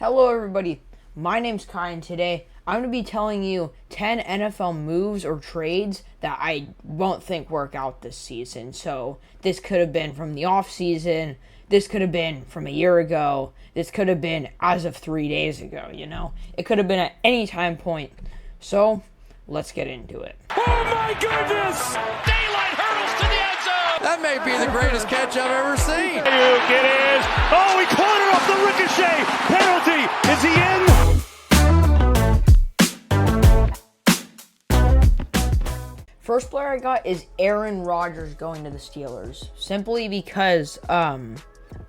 Hello everybody, my name's Kai and today I'm going to be telling you 10 NFL moves or trades that I won't think work out this season. So this could have been from the off season, this could have been from a year ago, this could have been as of 3 days ago, It could have been at any time point. So let's get into it. Oh my goodness! Daylight hurdles to the end zone! That may be the greatest catch I've ever seen. It is. Oh, he caught it off the ricochet. Penalty. Is he in? First player I got is Aaron Rodgers going to the Steelers. Simply because I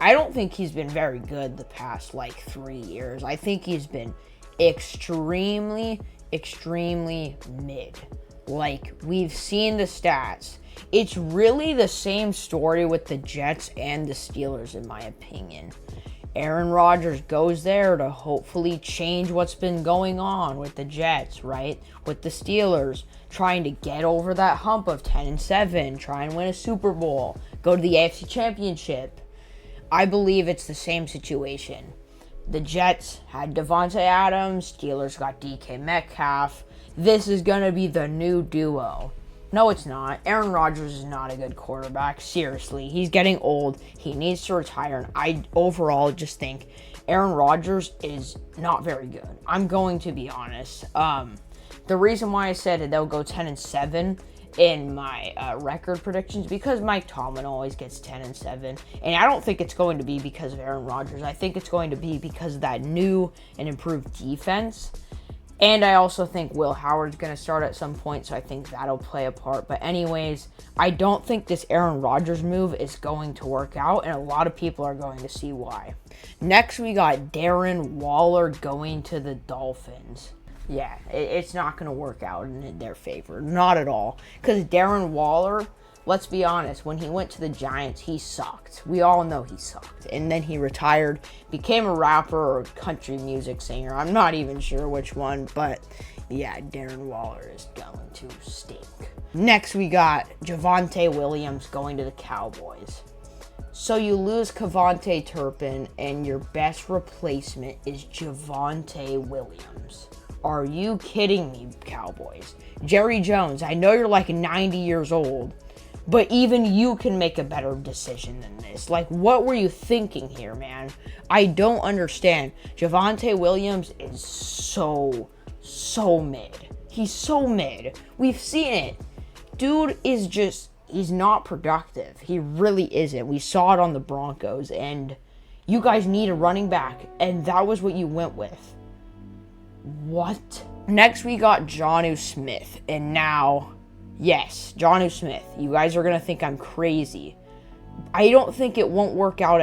don't think he's been very good the past 3 years. I think he's been extremely mid. We've seen the stats. It's really the same story with the Jets and the Steelers, in my opinion. Aaron Rodgers goes there to hopefully change what's been going on with the Jets, right? With the Steelers, trying to get over that hump of 10-7, try and win a Super Bowl, go to the AFC Championship. I believe it's the same situation. The Jets had Javonte Adams, Steelers got DK Metcalf. This is going to be the new duo. No, it's not. Aaron Rodgers is not a good quarterback. Seriously, he's getting old. He needs to retire. And I overall just think Aaron Rodgers is not very good. I'm going to be honest. The reason why I said they'll go 10-7 in my record predictions because Mike Tomlin always gets 10-7, and I don't think it's going to be because of Aaron Rodgers. I think it's going to be because of that new and improved defense. And I also think Will Howard's going to start at some point, so I think that'll play a part. But anyways, I don't think this Aaron Rodgers move is going to work out, and a lot of people are going to see why. Next, we got Darren Waller going to the Dolphins. Yeah, it's not going to work out in their favor. Not at all. Because Darren Waller, let's be honest, when he went to the Giants, he sucked. We all know he sucked. And then he retired, became a rapper or country music singer. I'm not even sure which one, but yeah, Darren Waller is going to stink. Next, we got Javonte Williams going to the Cowboys. So you lose Javonte Turpin, and your best replacement is Javonte Williams. Are you kidding me, Cowboys? Jerry Jones, I know you're 90 years old, but even you can make a better decision than this. What were you thinking here, man? I don't understand. Javonte Williams is so mid. He's so mid. We've seen it. Dude is he's not productive. He really isn't. We saw it on the Broncos, and you guys need a running back, and that was what you went with. What? Next, we got Gino Smith, and now... Yes, Jonnu Smith. You guys are going to think I'm crazy. I don't think it won't work out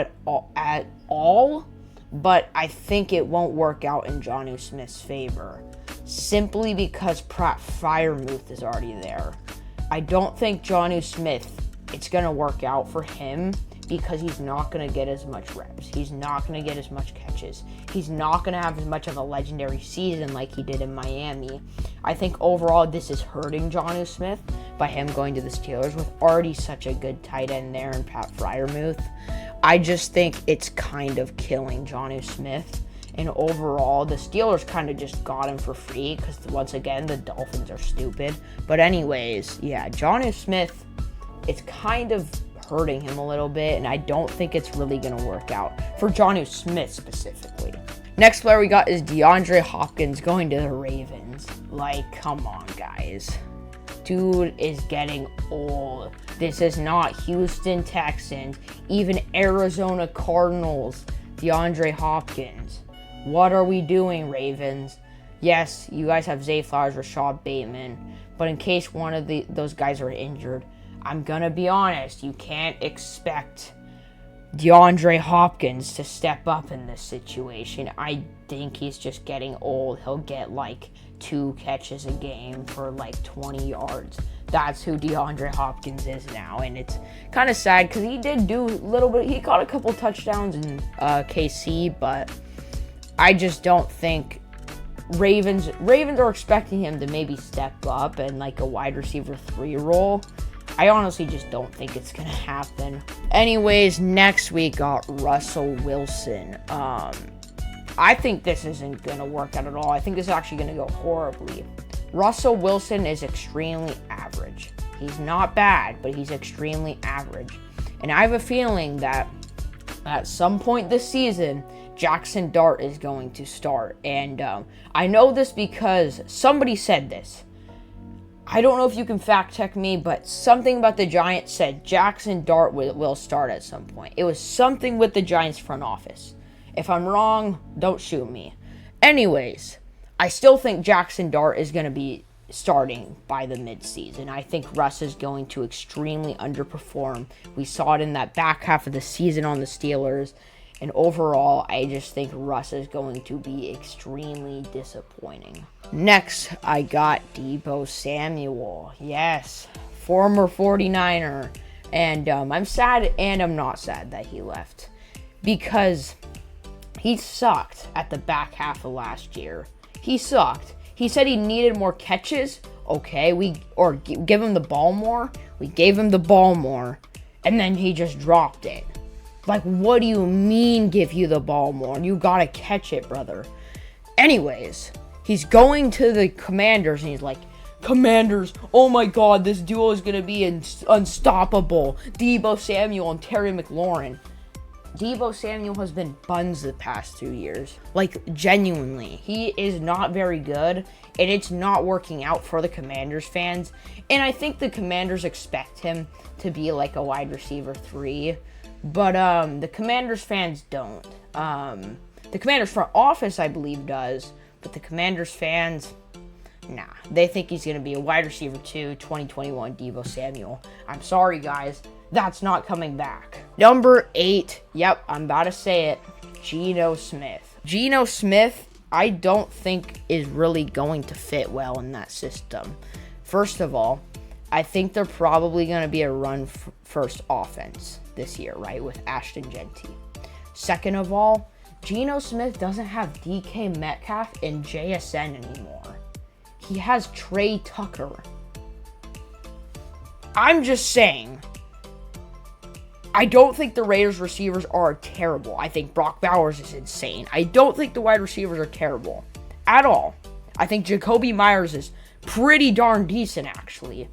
at all, but I think it won't work out in Jonnu Smith's favor. Simply because Pratt Freiermuth is already there. I don't think Jonnu Smith, it's going to work out for him because he's not going to get as much reps. He's not going to get as much catches. He's not going to have as much of a legendary season like he did in Miami. I think overall this is hurting Jonnu Smith by him going to the Steelers with already such a good tight end there in Pat Freiermuth. I just think it's kind of killing Jonnu Smith. And overall, the Steelers kind of just got him for free because, once again, the Dolphins are stupid. But anyways, yeah, Jonnu Smith, it's kind of hurting him a little bit, and I don't think it's really going to work out for Jonnu Smith specifically. Next player we got is DeAndre Hopkins going to the Ravens. Come on, guys. Dude is getting old. This is not Houston Texans, even Arizona Cardinals. DeAndre Hopkins. What are we doing, Ravens? Yes, you guys have Zay Flowers, Rashad Bateman, but in case one of those guys are injured, I'm going to be honest, you can't expect DeAndre Hopkins to step up in this situation. I think he's just getting old. He'll get 2 catches a game for 20 yards. That's who DeAndre Hopkins is now, and it's kind of sad because he did do a little bit. He caught a couple touchdowns in KC, but I just don't think Ravens are expecting him to maybe step up and a wide receiver 3 role. I honestly just don't think it's going to happen. Anyways, next we got Russell Wilson. I think this isn't going to work out at all. I think this is actually going to go horribly. Russell Wilson is extremely average. He's not bad, but he's extremely average. And I have a feeling that at some point this season, Jackson Dart is going to start. And I know this because somebody said this. I don't know if you can fact check me, but something about the Giants said Jackson Dart will start at some point. It was something with the Giants front office. If I'm wrong, don't shoot me. Anyways, I still think Jackson Dart is going to be starting by the midseason. I think Russ is going to extremely underperform. We saw it in that back half of the season on the Steelers. And overall, I just think Russ is going to be extremely disappointing. Next, I got Deebo Samuel. Yes, former 49er. And I'm sad and I'm not sad that he left. Because he sucked at the back half of last year. He sucked. He said he needed more catches. Okay, give him the ball more. We gave him the ball more. And then he just dropped it. Like, what do you mean give you the ball more? You gotta catch it, brother. Anyways, he's going to the Commanders and he's like, Commanders, oh my god, this duo is gonna be unstoppable. Deebo Samuel and Terry McLaurin. Deebo Samuel has been buns the past 2 years. Like, genuinely. He is not very good, and it's not working out for the Commanders fans. And I think the Commanders expect him to be like a wide receiver 3. But the Commanders fans don't. The Commanders front office, I believe, does. But the Commanders fans, nah. They think he's going to be a wide receiver 2, 2021 Deebo Samuel. I'm sorry, guys. That's not coming back. Number 8. Yep, I'm about to say it. Gino Smith. Gino Smith, I don't think is really going to fit well in that system. First of all, I think they're probably going to be a run-first offense this year, right, with Ashton Jeanty. Second of all, Geno Smith doesn't have DK Metcalf and JSN anymore. He has Trey Tucker. I'm just saying, I don't think the Raiders receivers are terrible. I think Brock Bowers is insane. I don't think the wide receivers are terrible at all. I think Jacoby Myers is pretty darn decent, actually.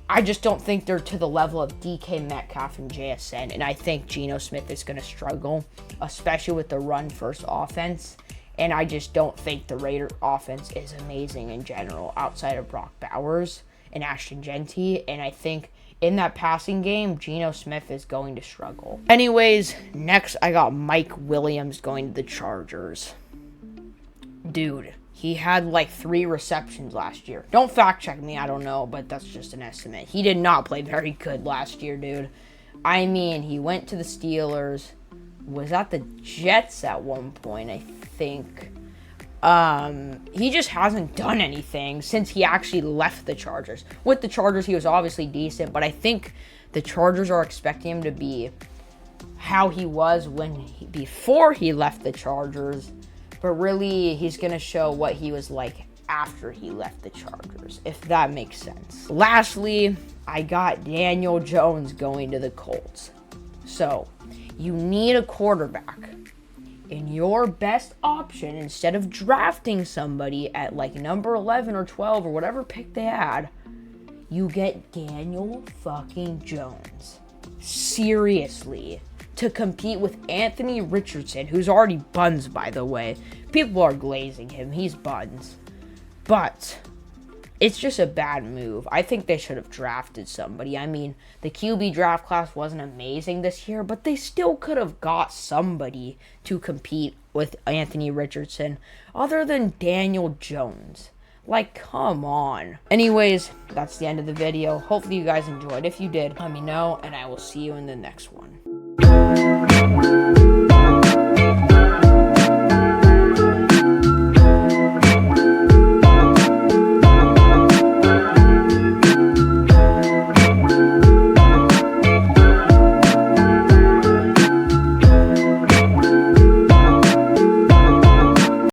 I just don't think they're to the level of DK Metcalf and JSN, and I think Geno Smith is going to struggle, especially with the run-first offense, and I just don't think the Raider offense is amazing in general outside of Brock Bowers and Ashton Jeanty, and I think in that passing game, Geno Smith is going to struggle. Anyways, next I got Mike Williams going to the Chargers. Dude, he had like 3 receptions last year. Don't fact check me, I don't know, but that's just an estimate. He did not play very good last year, dude. I mean, he went to the Steelers, was at the Jets at one point, I think. He just hasn't done anything since he actually left the Chargers. With the Chargers, he was obviously decent, but I think the Chargers are expecting him to be how he was before he left the Chargers. But really, he's going to show what he was like after he left the Chargers, if that makes sense. Lastly, I got Daniel Jones going to the Colts. So, you need a quarterback. And your best option, instead of drafting somebody at like number 11 or 12 or whatever pick they had, you get Daniel fucking Jones. Seriously. To compete with Anthony Richardson, who's already buns, by the way. People are glazing him. He's buns. But it's just a bad move. I think they should have drafted somebody. I mean, the QB draft class wasn't amazing this year, but they still could have got somebody to compete with Anthony Richardson other than Daniel Jones. Like, come on. Anyways, that's the end of the video. Hopefully you guys enjoyed. If you did, let me know, and I will see you in the next one.